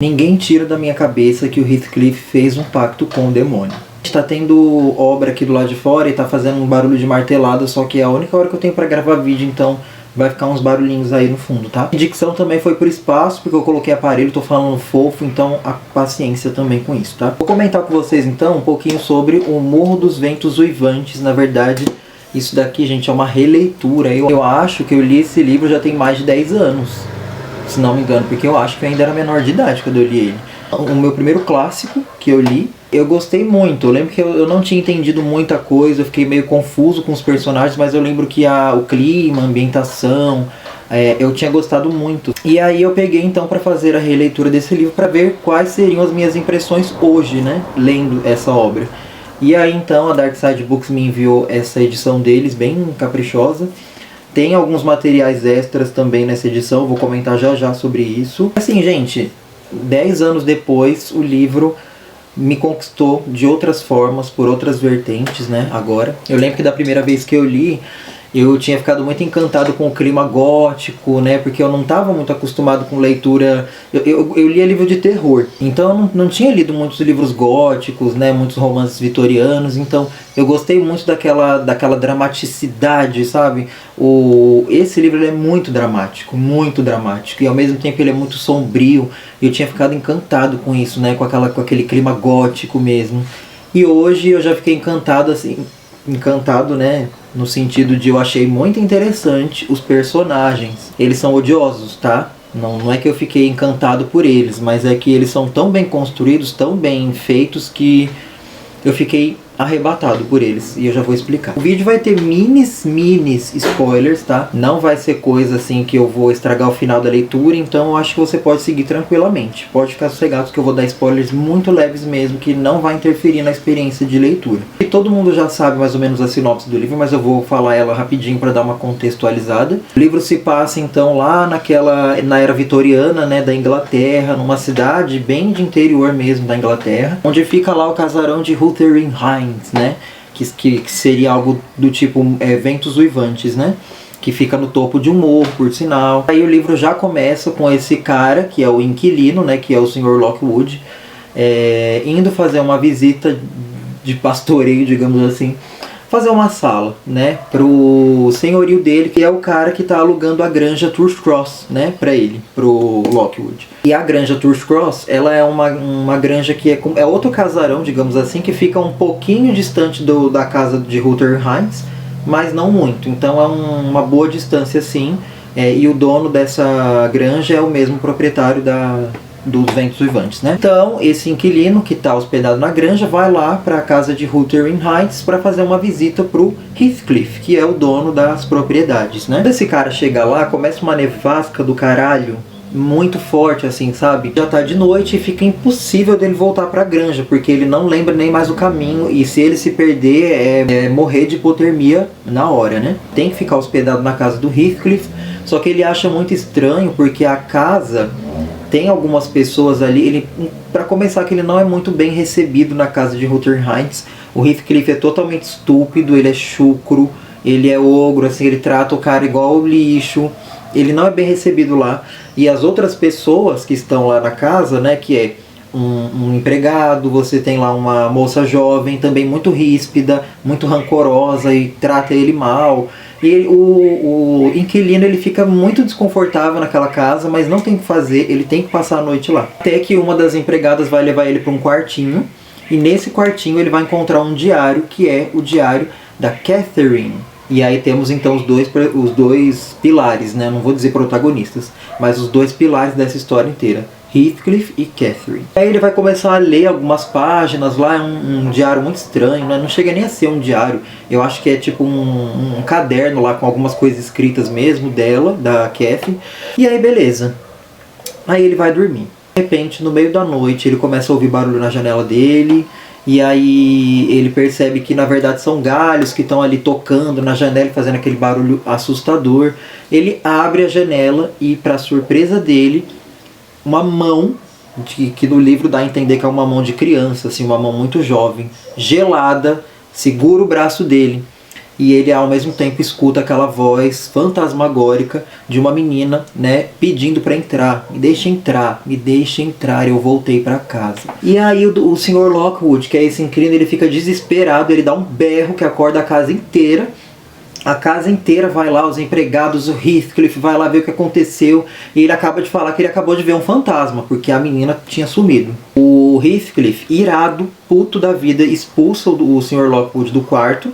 Ninguém tira da minha cabeça que o Heathcliff fez um pacto com o demônio. Está tendo obra aqui do lado de fora e tá fazendo um barulho de martelada, só que é a única hora que eu tenho pra gravar vídeo, então vai ficar uns barulhinhos aí no fundo, tá? A dicção também foi por espaço, porque eu coloquei aparelho, tô falando fofo, então a paciência também com isso, tá? Vou comentar com vocês então um pouquinho sobre o Morro dos Ventos Uivantes. Na verdade, isso daqui, gente, é uma releitura. Eu acho que eu li esse livro já tem mais de 10 anos, se não me engano, porque eu acho que eu ainda era menor de idade quando eu li ele. O meu primeiro clássico que eu li, eu gostei muito. Eu lembro que eu não tinha entendido muita coisa, eu fiquei meio confuso com os personagens, mas eu lembro que o clima, a ambientação, eu tinha gostado muito. E aí eu peguei então para fazer a releitura desse livro, para ver quais seriam as minhas impressões hoje, né, lendo essa obra. E aí então a Dark Side Books me enviou essa edição deles, bem caprichosa. Tem alguns materiais extras também nessa edição, vou comentar já já sobre isso. Assim, gente, 10 anos depois o livro me conquistou de outras formas, por outras vertentes, né, agora. Eu lembro que da primeira vez que eu li, eu tinha ficado muito encantado com o clima gótico, né, porque eu não estava muito acostumado com leitura. Eu lia livro de terror, então eu não tinha lido muitos livros góticos, né, muitos romances vitorianos, então eu gostei muito daquela dramaticidade, sabe? Esse livro ele é muito dramático, e ao mesmo tempo ele é muito sombrio, e eu tinha ficado encantado com isso, né, com aquele clima gótico mesmo. E hoje eu já fiquei encantado, assim, né, no sentido de eu achei muito interessante os personagens. Eles são odiosos, tá? Não é que eu fiquei encantado por eles, mas é que eles são tão bem construídos, tão bem feitos, que eu fiquei arrebatado por eles, e eu já vou explicar. O vídeo vai ter minis spoilers, tá? Não vai ser coisa assim que eu vou estragar o final da leitura, então eu acho que você pode seguir tranquilamente. Pode ficar sossegado que eu vou dar spoilers muito leves mesmo, que não vai interferir na experiência de leitura. E todo mundo já sabe mais ou menos a sinopse do livro, mas eu vou falar ela rapidinho para dar uma contextualizada. O livro se passa então lá na era vitoriana, né, da Inglaterra, numa cidade bem de interior mesmo da Inglaterra, onde fica lá o casarão de Wuthering Heights, né? Que seria algo do tipo Ventos Uivantes, né? Que fica no topo de um morro, por sinal. Aí o livro já começa com esse cara, que é o inquilino, né? Que é o Sr. Lockwood, indo fazer uma visita de pastoreio, digamos assim, fazer uma sala, né, pro senhorio dele, que é o cara que tá alugando a granja Thrushcross, né, pra ele, pro Lockwood. E a granja Thrushcross, ela é uma granja que é outro casarão, digamos assim, que fica um pouquinho distante da casa de Wuthering Heights, mas não muito. Então é uma boa distância, sim. E o dono dessa granja é o mesmo proprietário dos Ventos Uivantes, né? Então, esse inquilino que está hospedado na granja vai lá para a casa de Wuthering Heights para fazer uma visita pro Heathcliff, que é o dono das propriedades, né? Quando esse cara chega lá, começa uma nevasca do caralho, muito forte, assim, sabe? Já tá de noite e fica impossível dele voltar pra granja, porque ele não lembra nem mais o caminho, e se ele se perder, morrer de hipotermia na hora, né? Tem que ficar hospedado na casa do Heathcliff, só que ele acha muito estranho, porque a casa tem algumas pessoas ali, para começar, que ele não é muito bem recebido na casa de Wuthering Heights. O Heathcliff é totalmente estúpido, ele é chucro, ele é ogro, assim, ele trata o cara igual lixo, ele não é bem recebido lá. E as outras pessoas que estão lá na casa, né, que é um empregado, você tem lá uma moça jovem, também muito ríspida, muito rancorosa, e trata ele mal. E o inquilino, ele fica muito desconfortável naquela casa, mas não tem o que fazer, ele tem que passar a noite lá. Até que uma das empregadas vai levar ele para um quartinho, e nesse quartinho ele vai encontrar um diário, que é o diário da Catherine. E aí temos então os dois pilares, né? Não vou dizer protagonistas, mas os dois pilares dessa história inteira, Heathcliff e Catherine. Aí ele vai começar a ler algumas páginas lá, um diário muito estranho, né? Não chega nem a ser um diário, eu acho que é tipo um caderno lá com algumas coisas escritas mesmo dela, da Catherine. E aí beleza, aí ele vai dormir. De repente, no meio da noite, ele começa a ouvir barulho na janela dele, e aí ele percebe que na verdade são galhos que estão ali tocando na janela e fazendo aquele barulho assustador. Ele abre a janela e, para surpresa dele, uma mão, que no livro dá a entender que é uma mão de criança, assim, uma mão muito jovem, gelada, segura o braço dele. e ele ao mesmo tempo escuta aquela voz fantasmagórica de uma menina, né, pedindo para entrar, me deixe entrar, eu voltei para casa. E aí o Sr. Lockwood, que é esse inquilino, ele fica desesperado, ele dá um berro que acorda a casa inteira. A casa inteira vai lá, os empregados, o Heathcliff vai lá ver o que aconteceu, e ele acaba de falar que ele acabou de ver um fantasma, porque a menina tinha sumido. O Heathcliff, irado, puto da vida, expulsa o Sr. Lockwood do quarto.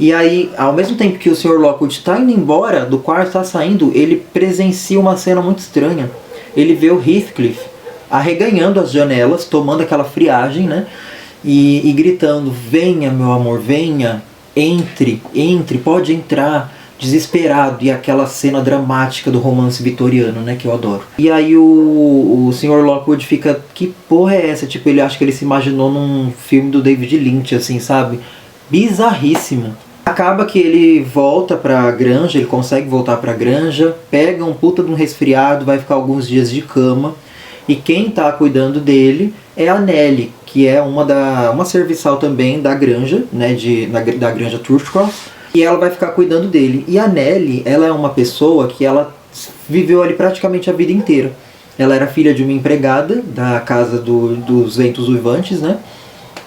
E aí, ao mesmo tempo que o Sr. Lockwood está indo embora do quarto, está saindo, ele presencia uma cena muito estranha. Ele vê o Heathcliff arreganhando as janelas, tomando aquela friagem, né? E gritando, venha meu amor, venha, entre, pode entrar, desesperado. E aquela cena dramática do romance vitoriano, né, que eu adoro. E aí o Sr. Lockwood fica, que porra é essa? Tipo, ele acha que ele se imaginou num filme do David Lynch, assim, sabe? Bizarríssimo. Acaba que ele volta pra granja, ele consegue voltar pra granja, pega um puta de um resfriado, vai ficar alguns dias de cama. E quem tá cuidando dele é a Nellie, que é uma serviçal também da granja, né, da granja Thrushcross. E ela vai ficar cuidando dele. E a Nellie, ela é uma pessoa que ela viveu ali praticamente a vida inteira. Ela era filha de uma empregada da casa dos Ventos Uivantes, né?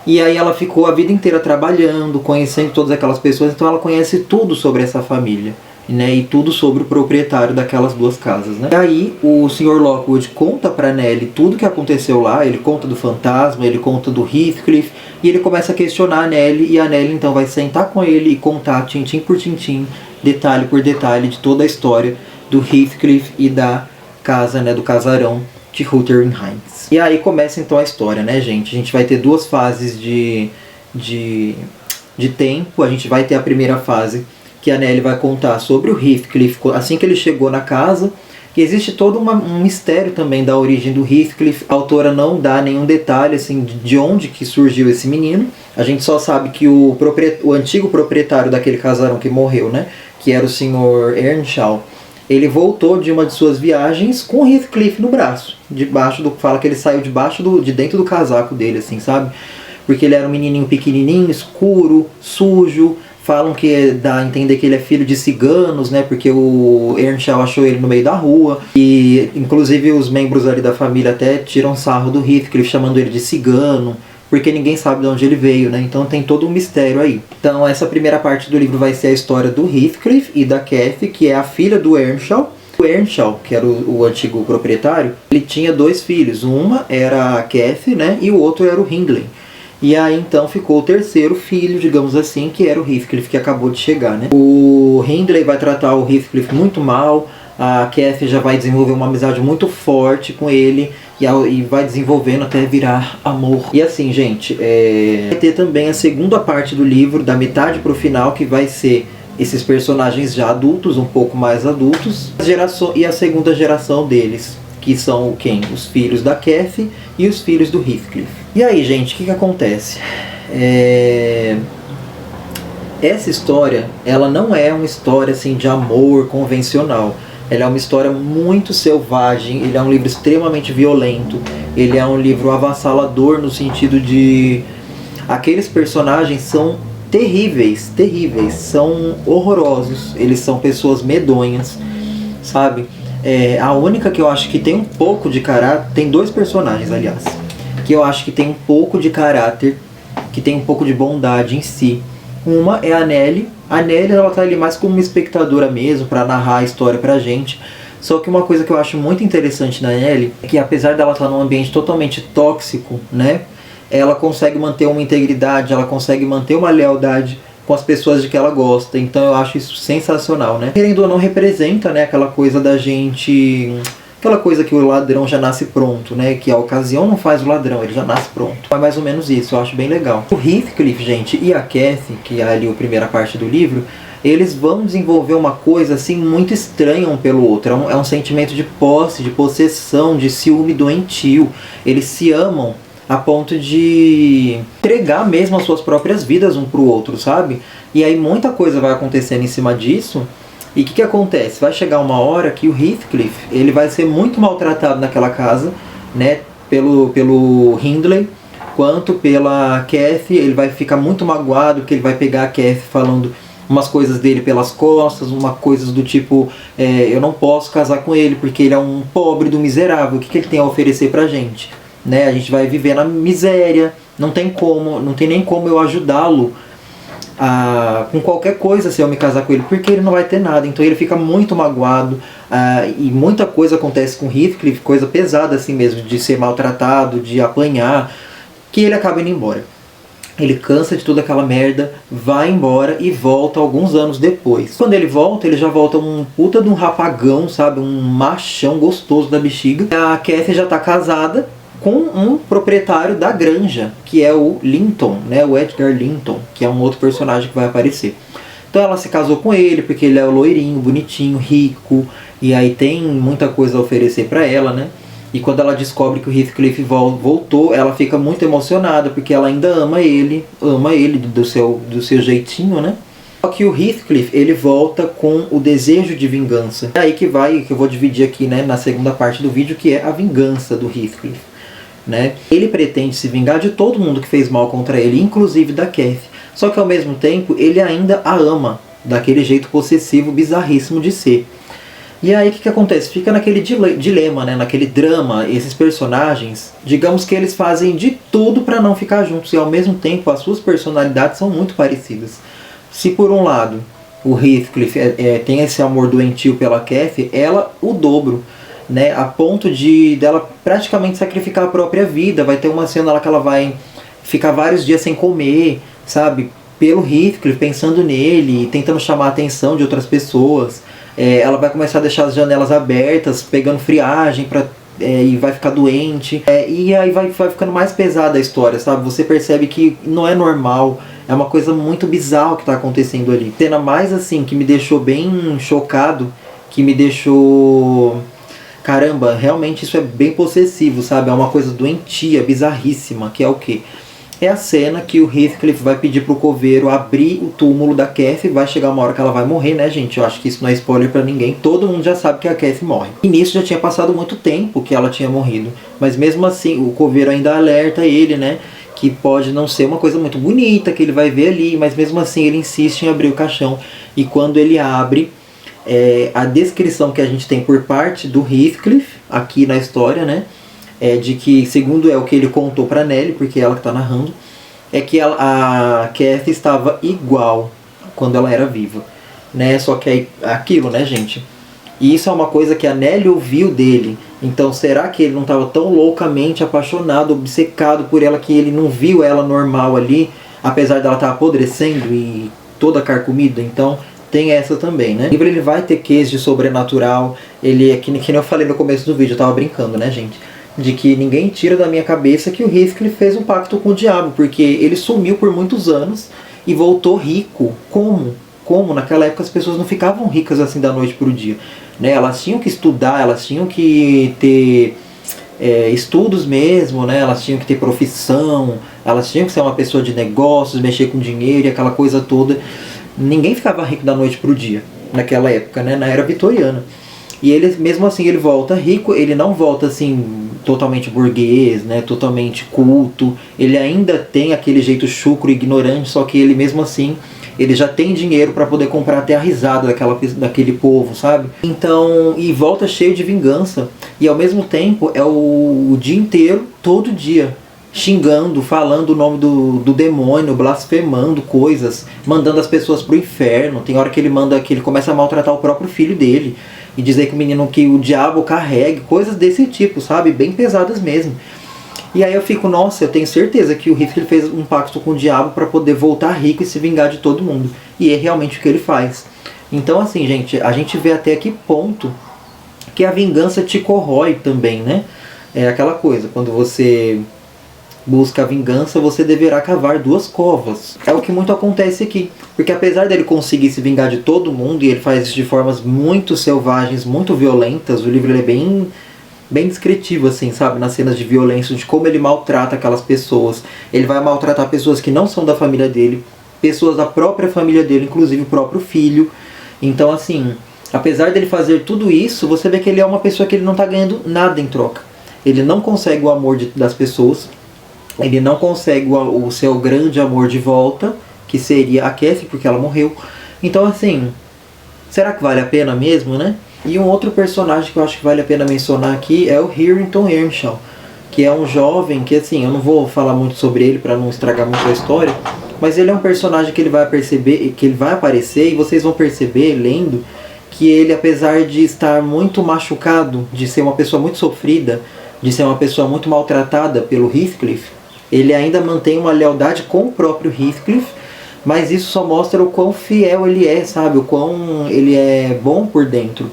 E aí ela ficou a vida inteira trabalhando, conhecendo todas aquelas pessoas, então ela conhece tudo sobre essa família, né? E tudo sobre o proprietário daquelas duas casas, né? E aí o Sr. Lockwood conta pra Nellie tudo que aconteceu lá, ele conta do fantasma, ele conta do Heathcliff, e ele começa a questionar a Nellie, e a Nellie então vai sentar com ele e contar tintim por tintim, detalhe por detalhe de toda a história do Heathcliff e da casa, né, do casarão de Wuthering Heights. E aí começa então a história, né, gente? A gente vai ter duas fases de tempo. A gente vai ter a primeira fase, que a Nellie vai contar sobre o Heathcliff assim que ele chegou na casa. E existe todo um mistério também da origem do Heathcliff. A autora não dá nenhum detalhe assim, de onde que surgiu esse menino. A gente só sabe que o antigo proprietário daquele casarão que morreu, né, que era o Sr. Earnshaw, ele voltou de uma de suas viagens com o Heathcliff no braço. Fala que ele saiu de dentro do casaco dele, assim, sabe? Porque ele era um menininho pequenininho, escuro, sujo. Falam que dá a entender que ele é filho de ciganos, né? Porque o Earnshaw achou ele no meio da rua. E, inclusive, os membros ali da família até tiram sarro do Heathcliff, chamando ele de cigano, porque ninguém sabe de onde ele veio, né? Então tem todo um mistério aí. Então essa primeira parte do livro vai ser a história do Heathcliff e da Cathy, que é a filha do Earnshaw. O Earnshaw, que era o antigo proprietário, ele tinha dois filhos. Uma era a Cathy, né? E o outro era o Hindley. E aí então ficou o terceiro filho, digamos assim, que era o Heathcliff, que acabou de chegar, né? O Hindley vai tratar o Heathcliff muito mal. A Cathy já vai desenvolver uma amizade muito forte com ele e vai desenvolvendo até virar amor. E assim, gente, vai ter também a segunda parte do livro, da metade pro final, que vai ser esses personagens já adultos, um pouco mais adultos, e a segunda geração deles, que são quem? Os filhos da Cathy e os filhos do Heathcliff. E aí, gente, o que acontece? Essa história, ela não é uma história assim de amor convencional. Ela é uma história muito selvagem, ele é um livro extremamente violento, ele é um livro avassalador no sentido de... Aqueles personagens são terríveis, são horrorosos, eles são pessoas medonhas, sabe? A única que eu acho que tem um pouco de caráter... Tem dois personagens, aliás, que eu acho que tem um pouco de caráter, que tem um pouco de bondade em si. Uma é a Nellie. A Nellie, ela tá ali mais como uma espectadora mesmo, para narrar a história pra gente. Só que uma coisa que eu acho muito interessante na Nellie é que, apesar dela estar num ambiente totalmente tóxico, né, ela consegue manter uma integridade, ela consegue manter uma lealdade com as pessoas de que ela gosta. Então eu acho isso sensacional, né? Querendo ou não, representa, né, aquela coisa da gente... Aquela coisa que o ladrão já nasce pronto, né? Que a ocasião não faz o ladrão, ele já nasce pronto. É mais ou menos isso, eu acho bem legal. O Heathcliff, gente, e a Cathy, que é ali a primeira parte do livro, eles vão desenvolver uma coisa assim muito estranha um pelo outro. É um sentimento de posse, de possessão, de ciúme doentio. Eles se amam a ponto de entregar mesmo as suas próprias vidas um pro outro, sabe? E aí muita coisa vai acontecendo em cima disso. E o que acontece? Vai chegar uma hora que o Heathcliff, ele vai ser muito maltratado naquela casa, né, pelo Hindley, quanto pela Cathy. Ele vai ficar muito magoado, porque ele vai pegar a Cathy falando umas coisas dele pelas costas, umas coisas do tipo, eu não posso casar com ele porque ele é um pobre do miserável, o que ele tem a oferecer pra gente? Né? A gente vai viver na miséria, não tem nem como eu ajudá-lo com qualquer coisa se eu me casar com ele, porque ele não vai ter nada. Então ele fica muito magoado, e muita coisa acontece com Heathcliff, coisa pesada assim mesmo, de ser maltratado, de apanhar, que ele acaba indo embora. Ele cansa de toda aquela merda, vai embora e volta alguns anos depois. Quando ele volta, ele já volta um puta de um rapagão, sabe? Um machão gostoso da bexiga. A Cathy já tá casada com um proprietário da granja, que é o Linton, né? O Edgar Linton, que é um outro personagem que vai aparecer. Então ela se casou com ele porque ele é loirinho, bonitinho, rico, e aí tem muita coisa a oferecer pra ela, né? E quando ela descobre que o Heathcliff voltou, ela fica muito emocionada, porque ela ainda ama ele do seu jeitinho, né? Só que o Heathcliff, ele volta com o desejo de vingança. É aí que eu vou dividir aqui, né, na segunda parte do vídeo, que é a vingança do Heathcliff, né? Ele pretende se vingar de todo mundo que fez mal contra ele, inclusive da Cathy. Só que ao mesmo tempo, ele ainda a ama, daquele jeito possessivo, bizarríssimo de ser. E aí o que acontece? Fica naquele dilema, né? Naquele drama. Esses personagens, digamos que eles fazem de tudo para não ficar juntos, e ao mesmo tempo as suas personalidades são muito parecidas. Se por um lado o Heathcliff tem esse amor doentio pela Cathy, ela o dobro, né? A ponto dela praticamente sacrificar a própria vida. Vai ter uma cena lá que ela vai ficar vários dias sem comer, sabe? Pelo Heathcliff, pensando nele, tentando chamar a atenção de outras pessoas. Ela vai começar a deixar as janelas abertas, pegando friagem, e vai ficar doente. E aí vai ficando mais pesada a história, sabe? Você percebe que não é normal, é uma coisa muito bizarra que está acontecendo ali. Cena mais assim, que me deixou bem chocado, que me deixou... Caramba, realmente isso é bem possessivo, sabe? É uma coisa doentia, bizarríssima, que é o quê? É a cena que o Heathcliff vai pedir pro coveiro abrir o túmulo da Cathy. Vai chegar uma hora que ela vai morrer, né, gente? Eu acho que isso não é spoiler pra ninguém. Todo mundo já sabe que a Cathy morre. E nisso já tinha passado muito tempo que ela tinha morrido. Mas mesmo assim, o coveiro ainda alerta ele, né? Que pode não ser uma coisa muito bonita que ele vai ver ali. Mas mesmo assim, ele insiste em abrir o caixão. E quando ele abre, a descrição que a gente tem por parte do Heathcliff, aqui na história, né? De que, segundo o que ele contou pra Nelly, porque é ela que tá narrando, é que a Cathy estava igual quando ela era viva, né? Só que é aquilo, né, gente? E isso é uma coisa que a Nelly ouviu dele. Então será que ele não estava tão loucamente apaixonado, obcecado por ela, que ele não viu ela normal ali, apesar dela estar apodrecendo e toda carcomida? Então tem essa também, né? O livro ele vai ter quês de sobrenatural. Ele é que nem eu falei no começo do vídeo, eu tava brincando, né, gente? De que ninguém tira da minha cabeça que o Heathcliff fez um pacto com o diabo, porque ele sumiu por muitos anos e voltou rico. Como? Naquela época as pessoas não ficavam ricas assim da noite para o dia, né? Elas tinham que estudar, elas tinham que ter estudos mesmo, né? Elas tinham que ter profissão, elas tinham que ser uma pessoa de negócios, mexer com dinheiro e aquela coisa toda. Ninguém ficava rico da noite para o dia naquela época, né? Na era vitoriana. E ele, mesmo assim, ele volta rico. Ele não volta assim totalmente burguês, né, totalmente culto. Ele ainda tem aquele jeito chucro e ignorante, só que ele mesmo assim, ele já tem dinheiro para poder comprar até a risada daquele povo, sabe? Então, e volta cheio de vingança. E ao mesmo tempo é o dia inteiro, todo dia, xingando, falando o nome do demônio, blasfemando coisas, mandando as pessoas pro inferno. Tem hora que ele começa a maltratar o próprio filho dele e dizer que o menino, que o diabo carregue, coisas desse tipo, sabe? Bem pesadas mesmo. E aí eu fico, nossa, eu tenho certeza que o Heathcliff fez um pacto com o diabo para poder voltar rico e se vingar de todo mundo. E é realmente o que ele faz. Então assim, gente, a gente vê até que ponto que a vingança te corrói também, né? É aquela coisa, quando você busca a vingança, você deverá cavar 2 covas. É o que muito acontece aqui. Porque apesar dele conseguir se vingar de todo mundo, e ele faz isso de formas muito selvagens, muito violentas, o livro ele é bem descritivo, assim, sabe? Nas cenas de violência, de como ele maltrata aquelas pessoas. Ele vai maltratar pessoas que não são da família dele, pessoas da própria família dele, inclusive o próprio filho. Então, assim, apesar dele fazer tudo isso, você vê que ele é uma pessoa que ele não está ganhando nada em troca. Ele não consegue o amor das pessoas. Ele não consegue o seu grande amor de volta, que seria a Cathy, porque ela morreu. Então assim, será que vale a pena mesmo, né? E um outro personagem que eu acho que vale a pena mencionar aqui é o Harrington Earnshaw, que é um jovem que, assim, eu não vou falar muito sobre ele para não estragar muito a história, mas ele é um personagem que ele vai perceber, que ele vai aparecer, e vocês vão perceber lendo que ele, apesar de estar muito machucado, de ser uma pessoa muito sofrida, de ser uma pessoa muito maltratada pelo Heathcliff, ele ainda mantém uma lealdade com o próprio Heathcliff, mas isso só mostra o quão fiel ele é, sabe? O quão ele é bom por dentro.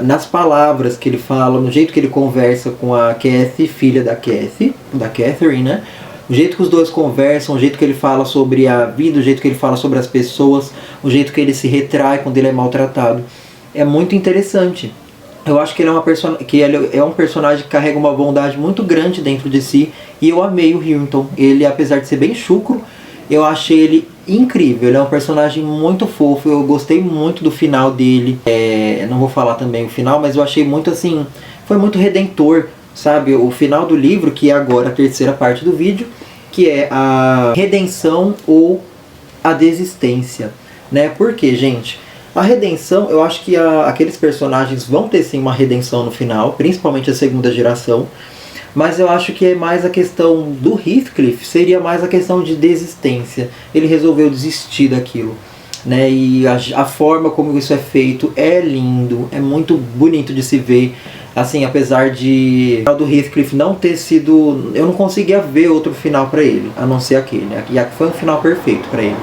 Nas palavras que ele fala, no jeito que ele conversa com a Cathy, filha da Catherine, né? O jeito que os dois conversam, o jeito que ele fala sobre a vida, o jeito que ele fala sobre as pessoas, o jeito que ele se retrai quando ele é maltratado. É muito interessante. Eu acho que ele é um personagem que carrega uma bondade muito grande dentro de si, e eu amei o Harrington. Ele, apesar de ser bem chucro, eu achei ele incrível. Ele é um personagem muito fofo, eu gostei muito do final dele. Não vou falar também o final, mas eu achei muito assim, foi muito redentor, sabe? O final do livro, que é agora a terceira parte do vídeo, que é a redenção ou a desistência, né? Porque, gente, a redenção, eu acho que aqueles personagens vão ter sim uma redenção no final, principalmente a segunda geração, mas eu acho que é mais a questão do Heathcliff, seria mais a questão de desistência. Ele resolveu desistir daquilo, né? E a forma como isso é feito é lindo, é muito bonito de se ver. Assim, apesar de o do Heathcliff não ter sido, eu não conseguia ver outro final para ele, a não ser aquele, né? E aqui foi um final perfeito para ele.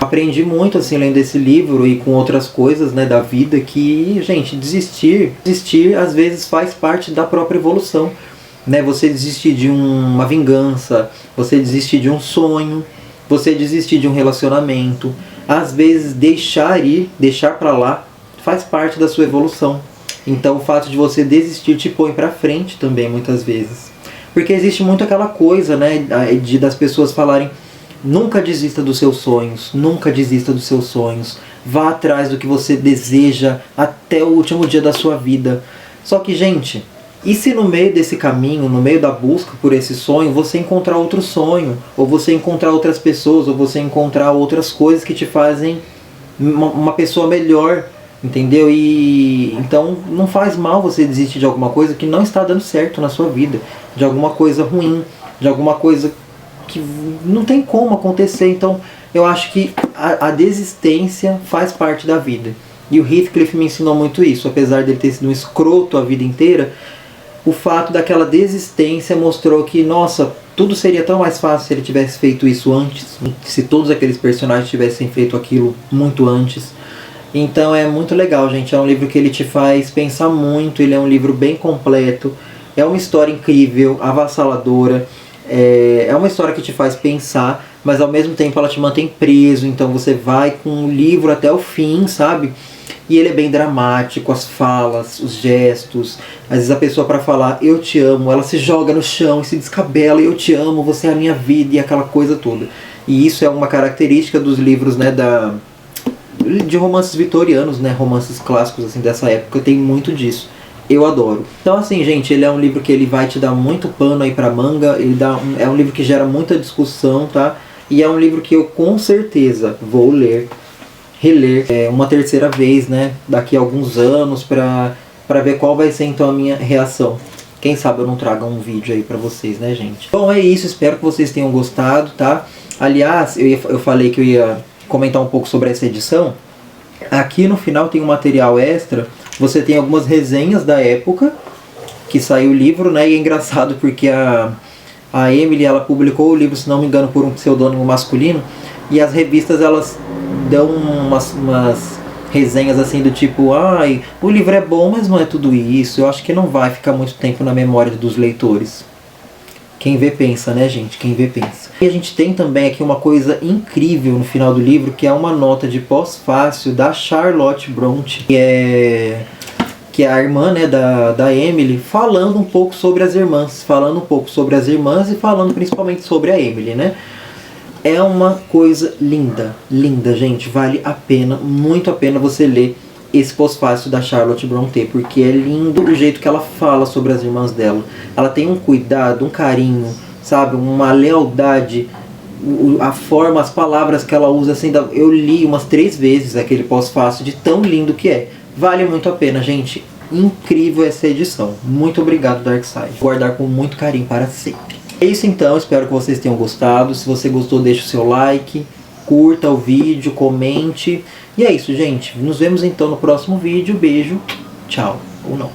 Aprendi muito, assim, lendo esse livro e com outras coisas, né, da vida, que, gente, desistir às vezes faz parte da própria evolução, né? Você desistir de uma vingança, você desistir de um sonho, você desistir de um relacionamento, às vezes deixar pra lá, faz parte da sua evolução. Então o fato de você desistir te põe pra frente também, muitas vezes. Porque existe muito aquela coisa, né, das pessoas falarem: nunca desista dos seus sonhos, nunca desista dos seus sonhos. Vá atrás do que você deseja até o último dia da sua vida. Só que, gente, e se no meio desse caminho, no meio da busca por esse sonho, você encontrar outro sonho, ou você encontrar outras pessoas, ou você encontrar outras coisas que te fazem uma pessoa melhor, entendeu? E então não faz mal você desistir de alguma coisa que não está dando certo na sua vida, de alguma coisa ruim, de alguma coisa que não tem como acontecer. Então eu acho que a desistência faz parte da vida. E o Heathcliff me ensinou muito isso. Apesar dele ter sido um escroto a vida inteira, o fato daquela desistência mostrou que, nossa, tudo seria tão mais fácil se ele tivesse feito isso antes, se todos aqueles personagens tivessem feito aquilo muito antes. Então é muito legal, gente. É um livro que ele te faz pensar muito, ele é um livro bem completo, é uma história incrível, avassaladora. É uma história que te faz pensar, mas ao mesmo tempo ela te mantém preso, então você vai com o livro até o fim, sabe? E ele é bem dramático, as falas, os gestos. Às vezes a pessoa, para falar "eu te amo", ela se joga no chão e se descabela: "eu te amo, você é a minha vida", e aquela coisa toda. E isso é uma característica dos livros, né, de romances vitorianos, né, romances clássicos assim dessa época, tem muito disso. Eu adoro. Então assim, gente, ele é um livro que ele vai te dar muito pano aí pra manga, é um livro que gera muita discussão, tá? E é um livro que eu com certeza vou reler uma terceira vez, né, daqui a alguns anos, pra ver qual vai ser então a minha reação. Quem sabe eu não trago um vídeo aí pra vocês, né, gente? Bom, é isso, espero que vocês tenham gostado, tá? Aliás, eu falei que eu ia comentar um pouco sobre essa edição. Aqui no final tem um material extra. Você tem algumas resenhas da época que saiu o livro, né? E é engraçado porque a Emily, ela publicou o livro, se não me engano, por um pseudônimo masculino. E as revistas, elas dão umas resenhas assim do tipo: ai, o livro é bom, mas não é tudo isso. Eu acho que não vai ficar muito tempo na memória dos leitores. Quem vê pensa, né, gente? Quem vê pensa. E a gente tem também aqui uma coisa incrível no final do livro, que é uma nota de pós-fácil da Charlotte Brontë, que é a irmã, né, da Emily, falando um pouco sobre as irmãs. E falando principalmente sobre a Emily, né? É uma coisa linda, linda, gente. Vale a pena, muito a pena você ler esse pós-fácil da Charlotte Brontë, porque é lindo o jeito que ela fala sobre as irmãs dela. Ela tem um cuidado, um carinho, sabe, uma lealdade a forma, as palavras que ela usa, assim, eu li umas 3 vezes aquele pós-fácil de tão lindo que é. Vale muito a pena, gente. Incrível essa edição. Muito obrigado, Darkseid. Vou guardar com muito carinho para sempre. É isso então, espero que vocês tenham gostado. Se você gostou, deixa o seu like, curta o vídeo, comente. E é isso, gente. Nos vemos então no próximo vídeo. Beijo, tchau, ou não.